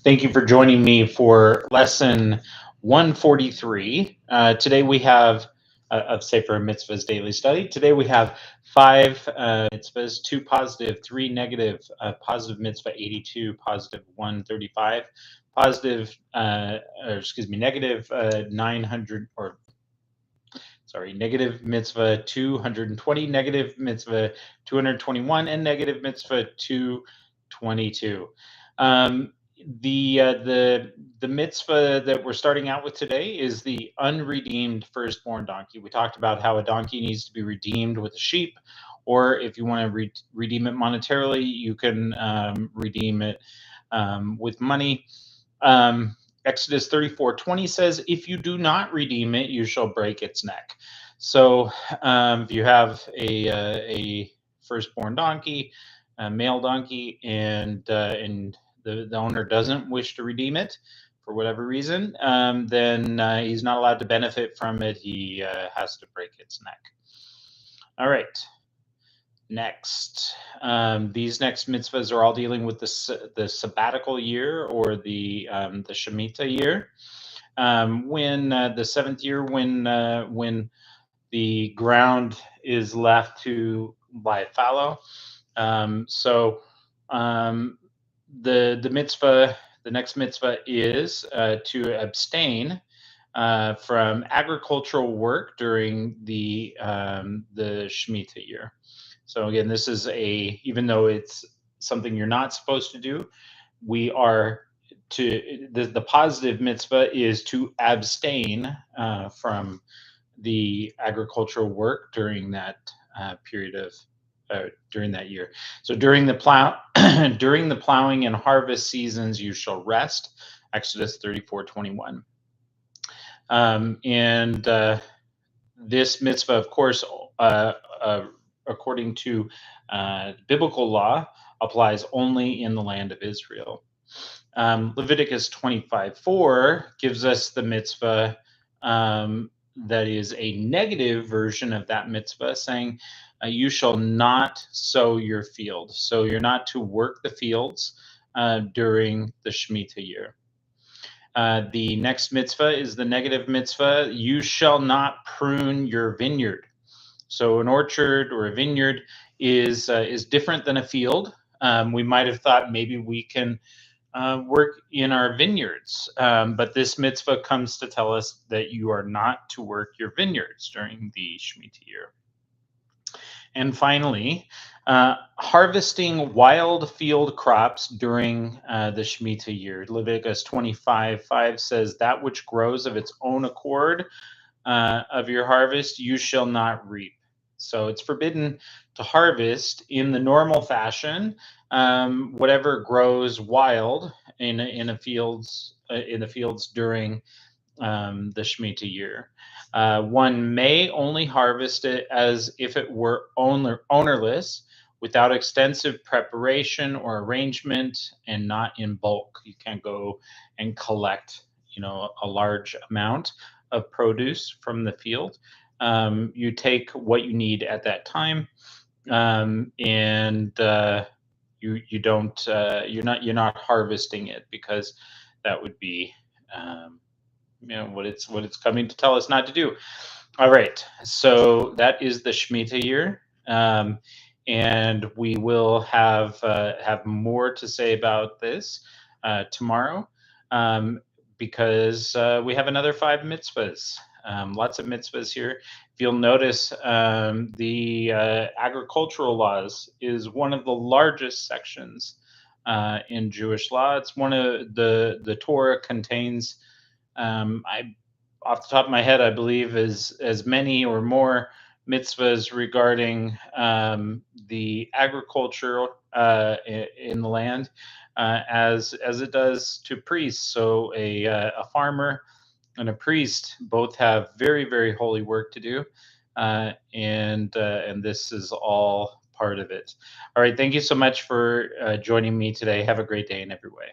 Thank you for joining me for lesson 143. Today we have of Sefer Mitzvahs daily study. Today we have five mitzvahs, two positive, three negative, positive mitzvah 82, positive 135, negative 900, or sorry, negative mitzvah 220, negative mitzvah 221, and negative mitzvah 222. The mitzvah that we're starting out with today is the unredeemed firstborn donkey. We talked about how a donkey needs to be redeemed with a sheep, or if you want to redeem it monetarily, you can redeem it with money. Exodus 34:20 says, "If you do not redeem it, you shall break its neck." So if you have a firstborn donkey, a male donkey, and the owner doesn't wish to redeem it for whatever reason, then he's not allowed to benefit from it. He has to break its neck. All right. Next, these next mitzvahs are all dealing with the sabbatical year, or the shemitah year. When the seventh year, when the ground is left to lie fallow. The mitzvah, the next mitzvah is to abstain from agricultural work during the shemitah year. So again, this is even though it's something you're not supposed to do, we are the positive mitzvah is to abstain from the agricultural work during that period of during that year. So during the plowing and harvest seasons, you shall rest. Exodus 34:21. This mitzvah, of course, according to biblical law, applies only in the land of Israel. Leviticus 25:4 gives us the mitzvah that is a negative version of that mitzvah, saying, you shall not sow your field. So you're not to work the fields during the shemitah year. The next mitzvah is the negative mitzvah. You shall not prune your vineyard. So an orchard or a vineyard is different than a field. We might have thought maybe we can work in our vineyards, but this mitzvah comes to tell us that you are not to work your vineyards during the shemitah year. And finally, harvesting wild field crops during the shemitah year. Leviticus 25:5 says, "That which grows of its own accord of your harvest, you shall not reap." So it's forbidden to harvest in the normal fashion whatever grows wild in the fields during the shemitah year. One may only harvest it as if it were ownerless, without extensive preparation or arrangement, and not in bulk. You can't go and collect, a large amount of produce from the field. You take what you need at that time, and you're not harvesting it, because that would be what it's coming to tell us not to do. All right, so that is the shemitah year, and we will have more to say about this tomorrow, because we have another 5 mitzvahs. Lots of mitzvahs here. If you'll notice, the agricultural laws is one of the largest sections in Jewish law. It's one of the Torah contains, off the top of my head, I believe as many or more mitzvahs regarding the agriculture in the land as it does to priests. So a farmer and a priest both have very, very holy work to do, and this is all part of it. All right, thank you so much for joining me today. Have a great day in every way.